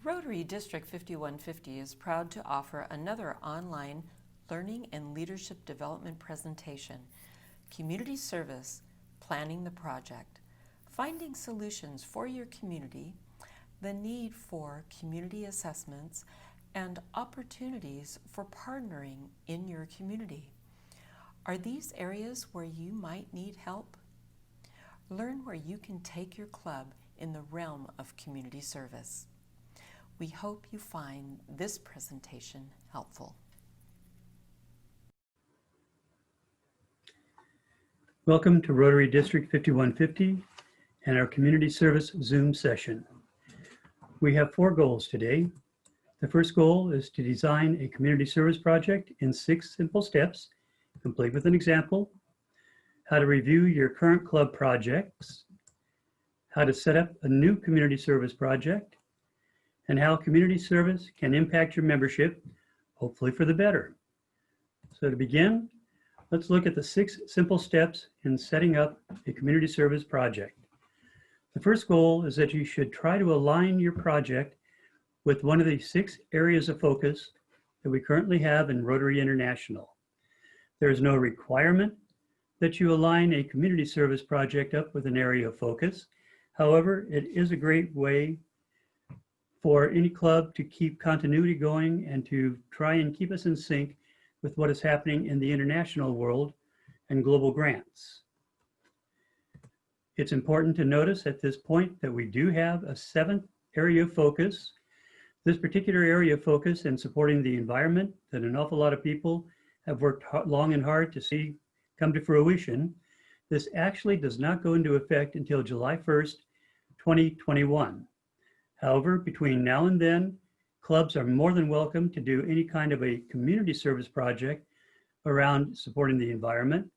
Rotary District 5150 is proud to offer another online learning and leadership development presentation, Community Service, Planning the Project, Finding Solutions for Your Community, the Need for Community Assessments, and Opportunities for Partnering in Your Community. Are these areas where you might need help? Learn where you can take your club in the realm of community service. We hope you find this presentation helpful. Welcome to Rotary District 5150 and our Community Service Zoom session. We have 4 goals today. The first goal is to design a community service project in 6 simple steps, complete with an example, how to review your current club projects, how to set up a new community service project, and how community service can impact your membership, hopefully for the better. So to begin, let's look at the 6 simple steps in setting up a community service project. The first goal is that you should try to align your project with one of the 6 areas of focus that we currently have in Rotary International. There is no requirement that you align a community service project up with an area of focus. However, it is a great way for any club to keep continuity going and to try and keep us in sync with what is happening in the international world and global grants. It's important to notice at this point that we do have a 7th area of focus. This particular area of focus in supporting the environment that an awful lot of people have worked long and hard to see come to fruition. This actually does not go into effect until July 1st, 2021. However, between now and then, clubs are more than welcome to do any kind of a community service project around supporting the environment.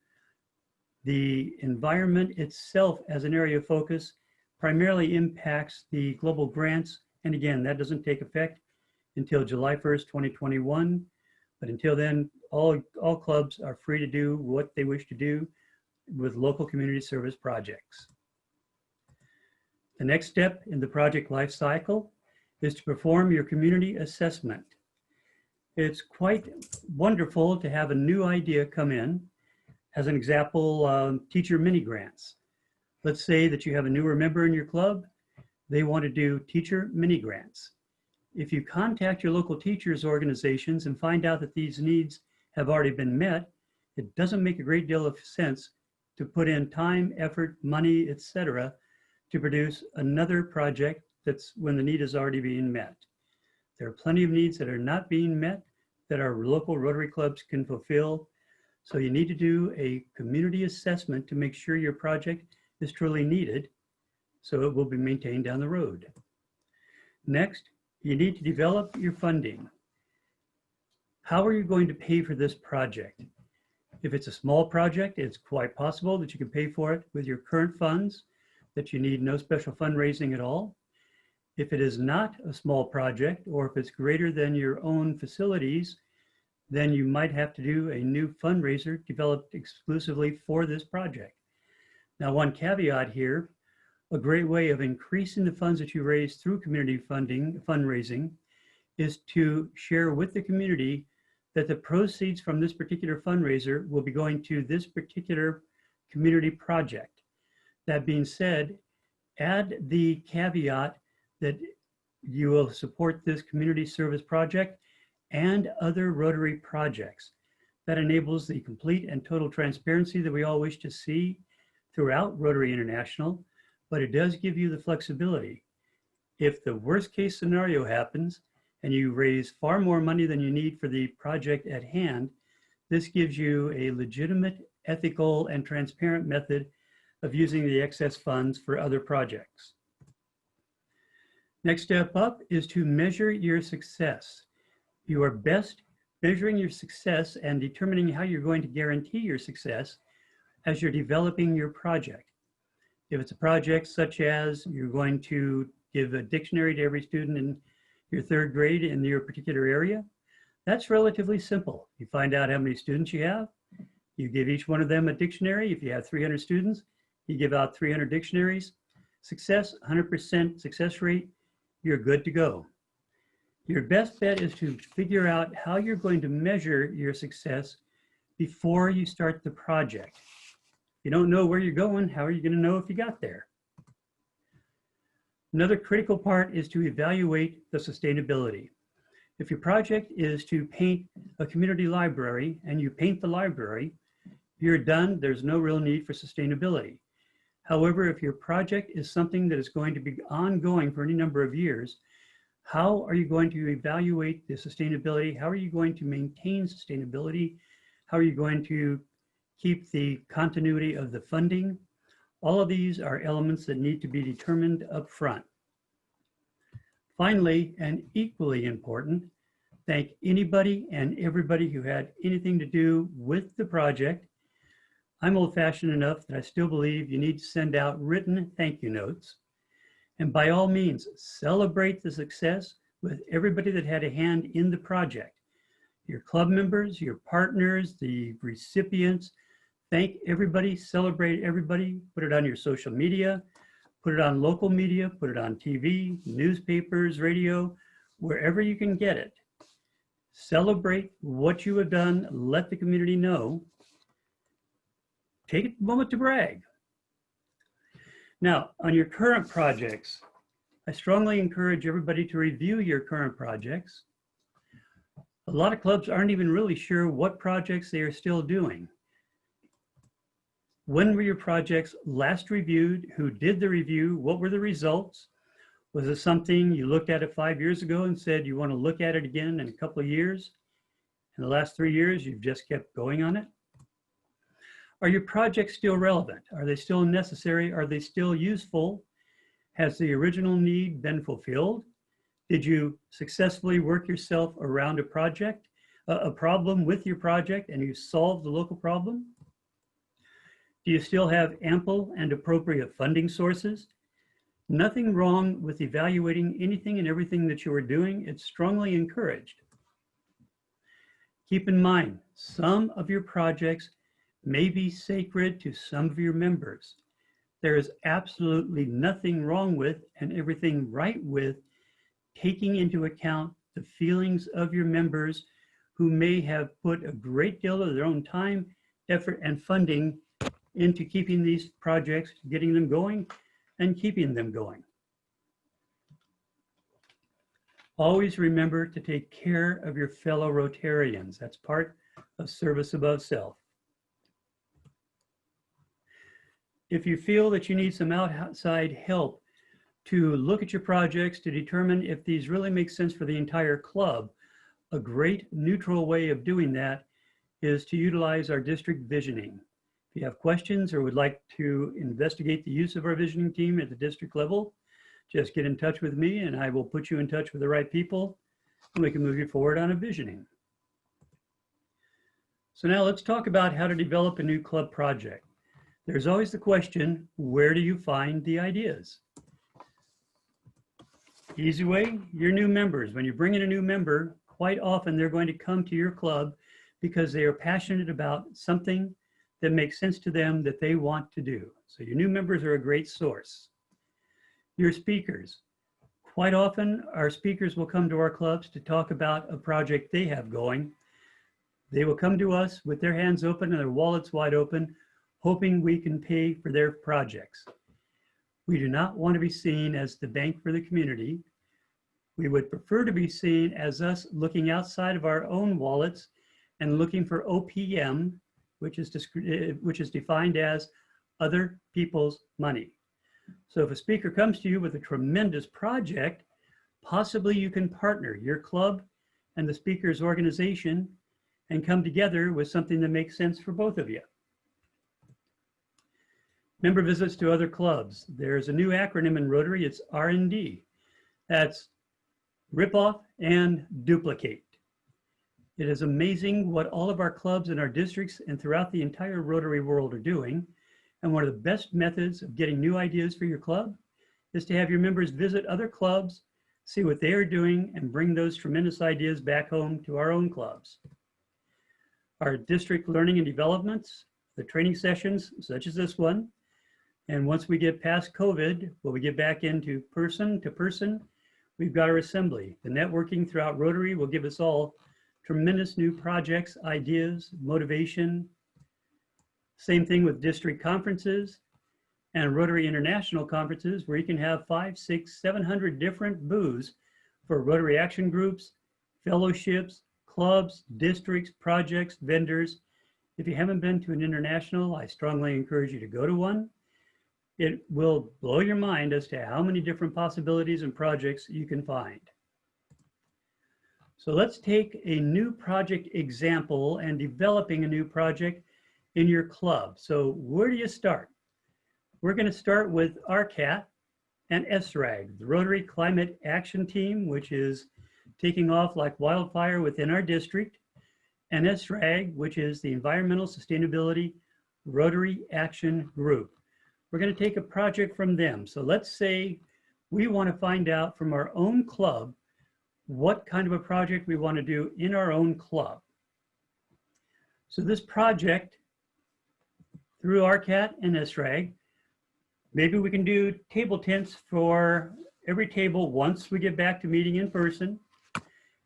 The environment itself as an area of focus primarily impacts the global grants. And again, that doesn't take effect until July 1st, 2021. But until then, all clubs are free to do what they wish to do with local community service projects. The next step in the project life cycle is to perform your community assessment. It's quite wonderful to have a new idea come in. As an example, teacher mini grants. Let's say that you have a newer member in your club. They want to do teacher mini grants. If you contact your local teachers organizations and find out that these needs have already been met, it doesn't make a great deal of sense to put in time, effort, money, etc., to produce another project that's when the need is already being met. There are plenty of needs that are not being met that our local Rotary clubs can fulfill. So you need to do a community assessment to make sure your project is truly needed so it will be maintained down the road. Next, you need to develop your funding. How are you going to pay for this project? If it's a small project, it's quite possible that you can pay for it with your current funds, that you need no special fundraising at all. If it is not a small project, or if it's greater than your own facilities, then you might have to do a new fundraiser developed exclusively for this project. Now, one caveat here, a great way of increasing the funds that you raise through community fundraising is to share with the community that the proceeds from this particular fundraiser will be going to this particular community project. That being said, add the caveat that you will support this community service project and other Rotary projects. That enables the complete and total transparency that we all wish to see throughout Rotary International, but it does give you the flexibility. If the worst case scenario happens and you raise far more money than you need for the project at hand, this gives you a legitimate, ethical, and transparent method of using the excess funds for other projects. Next step up is to measure your success. You are best measuring your success and determining how you're going to guarantee your success as you're developing your project. If it's a project such as you're going to give a dictionary to every student in your 3rd grade in your particular area, that's relatively simple. You find out how many students you have, you give each one of them a dictionary. If you have 300 students, you give out 300 dictionaries. Success, 100% success rate, you're good to go. Your best bet is to figure out how you're going to measure your success before you start the project. If you don't know where you're going, how are you going to know if you got there? Another critical part is to evaluate the sustainability. If your project is to paint a community library and you paint the library, you're done. There's no real need for sustainability. However, if your project is something that is going to be ongoing for any number of years, how are you going to evaluate the sustainability? How are you going to maintain sustainability? How are you going to keep the continuity of the funding? All of these are elements that need to be determined up front. Finally, and equally important, thank anybody and everybody who had anything to do with the project. I'm old-fashioned enough that I still believe you need to send out written thank you notes. And by all means, celebrate the success with everybody that had a hand in the project. Your club members, your partners, the recipients. Thank everybody, celebrate everybody, put it on your social media, put it on local media, put it on TV, newspapers, radio, wherever you can get it. Celebrate what you have done, let the community know. Take a moment to brag. Now, on your current projects, I strongly encourage everybody to review your current projects. A lot of clubs aren't even really sure what projects they are still doing. When were your projects last reviewed? Who did the review? What were the results? Was it something you looked at it 5 years ago and said you want to look at it again in a couple of years? In the last 3 years, you've just kept going on it? Are your projects still relevant? Are they still necessary? Are they still useful? Has the original need been fulfilled? Did you successfully work yourself around a project, a problem with your project, and you solved the local problem? Do you still have ample and appropriate funding sources? Nothing wrong with evaluating anything and everything that you are doing. It's strongly encouraged. Keep in mind, some of your projects may be sacred to some of your members. There is absolutely nothing wrong with and everything right with taking into account the feelings of your members who may have put a great deal of their own time, effort, and funding into keeping these projects, getting them going, and keeping them going. Always remember to take care of your fellow Rotarians. That's part of service above self. If you feel that you need some outside help to look at your projects to determine if these really make sense for the entire club, a great neutral way of doing that is to utilize our district visioning. If you have questions or would like to investigate the use of our visioning team at the district level, just get in touch with me and I will put you in touch with the right people and we can move you forward on a visioning. So now let's talk about how to develop a new club project. There's always the question, where do you find the ideas? Easy way, your new members. When you bring in a new member, quite often they're going to come to your club because they are passionate about something that makes sense to them that they want to do. So your new members are a great source. Your speakers. Quite often, our speakers will come to our clubs to talk about a project they have going. They will come to us with their hands open and their wallets wide open, hoping we can pay for their projects. We do not want to be seen as the bank for the community. We would prefer to be seen as us looking outside of our own wallets and looking for OPM, which is defined as other people's money. So if a speaker comes to you with a tremendous project, possibly you can partner your club and the speaker's organization and come together with something that makes sense for both of you. Member visits to other clubs. There's a new acronym in Rotary, it's R&D. That's rip off and duplicate. It is amazing what all of our clubs in our districts and throughout the entire Rotary world are doing. And one of the best methods of getting new ideas for your club is to have your members visit other clubs, see what they are doing, and bring those tremendous ideas back home to our own clubs. Our district learning and developments, the training sessions such as this one, and once we get past COVID, when we get back into person to person, we've got our assembly. The networking throughout Rotary will give us all tremendous new projects, ideas, motivation. Same thing with district conferences and Rotary International conferences, where you can have 500, 600, 700 different booths for Rotary action groups, fellowships, clubs, districts, projects, vendors. If you haven't been to an international, I strongly encourage you to go to one. It will blow your mind as to how many different possibilities and projects you can find. So let's take a new project example and developing a new project in your club. So where do you start? We're going to start with RCAT and SRAG, the Rotary Climate Action Team, which is taking off like wildfire within our district, and SRAG, which is the Environmental Sustainability Rotary Action Group. We're going to take a project from them. So let's say we want to find out from our own club what kind of a project we want to do in our own club. So this project, through RCAT and SRAG, maybe we can do table tents for every table once we get back to meeting in person.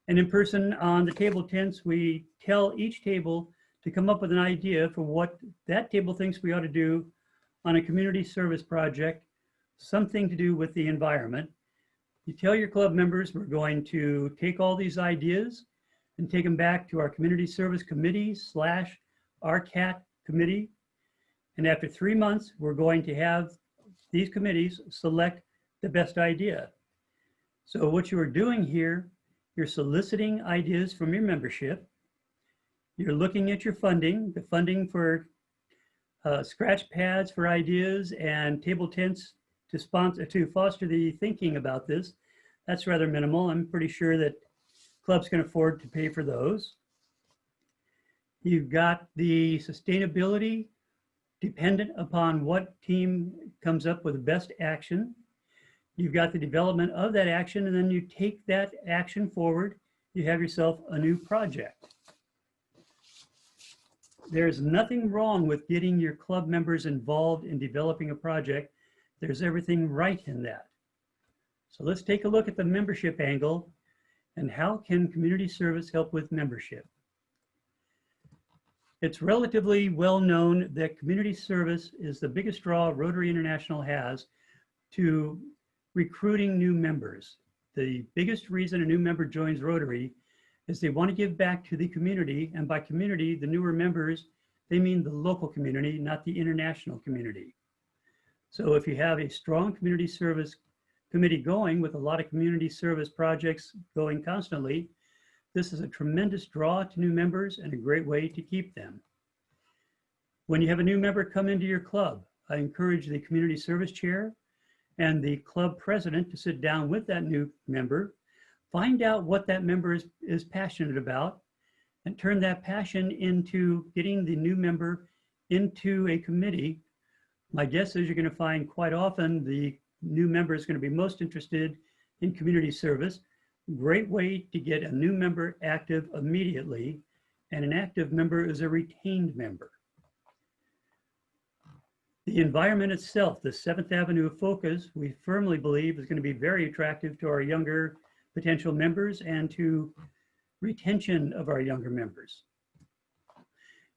And in person on the table tents, we tell each table to come up with an idea for what that table thinks we ought to do on a community service project, something to do with the environment. You tell your club members we're going to take all these ideas and take them back to our community service committee / RCAT committee. And after 3 months, we're going to have these committees select the best idea. So what you are doing here, you're soliciting ideas from your membership. You're looking at your funding, the funding for scratch pads for ideas and table tents to foster the thinking about this. That's rather minimal. I'm pretty sure that clubs can afford to pay for those. You've got the sustainability dependent upon what team comes up with the best action. You've got the development of that action, and then you take that action forward. You have yourself a new project. There's nothing wrong with getting your club members involved in developing a project. There's everything right in that. So let's take a look at the membership angle and how can community service help with membership. It's relatively well known that community service is the biggest draw Rotary International has to recruiting new members. The biggest reason a new member joins Rotary is they want to give back to the community, and by community, the newer members, they mean the local community, not the international community. So if you have a strong community service committee going with a lot of community service projects going constantly, this is a tremendous draw to new members and a great way to keep them. When you have a new member come into your club, I encourage the community service chair and the club president to sit down with that new member, find out what that member is passionate about, and turn that passion into getting the new member into a committee. My guess is you're going to find quite often the new member is going to be most interested in community service. Great way to get a new member active immediately, and an active member is a retained member. The environment itself, the 7th Avenue of focus, we firmly believe is going to be very attractive to our younger potential members and to retention of our younger members.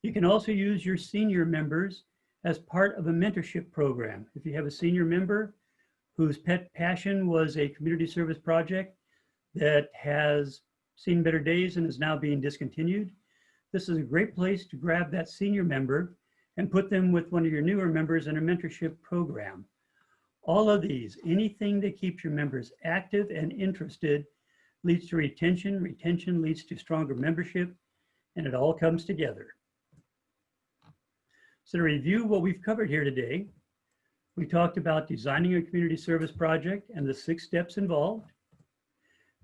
You can also use your senior members as part of a mentorship program. If you have a senior member whose pet passion was a community service project that has seen better days and is now being discontinued, this is a great place to grab that senior member and put them with one of your newer members in a mentorship program. All of these, anything that keeps your members active and interested, leads to retention. Retention leads to stronger membership, and it all comes together. So to review what we've covered here today, we talked about designing a community service project and the 6 steps involved.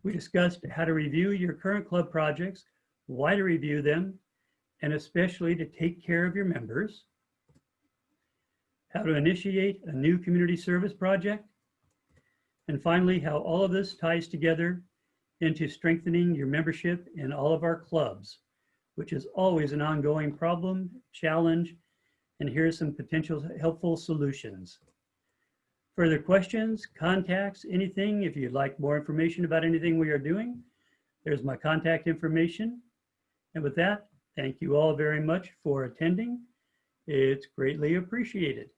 We discussed how to review your current club projects, why to review them, and especially to take care of your members. How to initiate a new community service project. And finally, how all of this ties together into strengthening your membership in all of our clubs, which is always an ongoing problem, challenge, and here's some potential helpful solutions. Further questions, contacts, anything, if you'd like more information about anything we are doing, there's my contact information. And with that, thank you all very much for attending. It's greatly appreciated.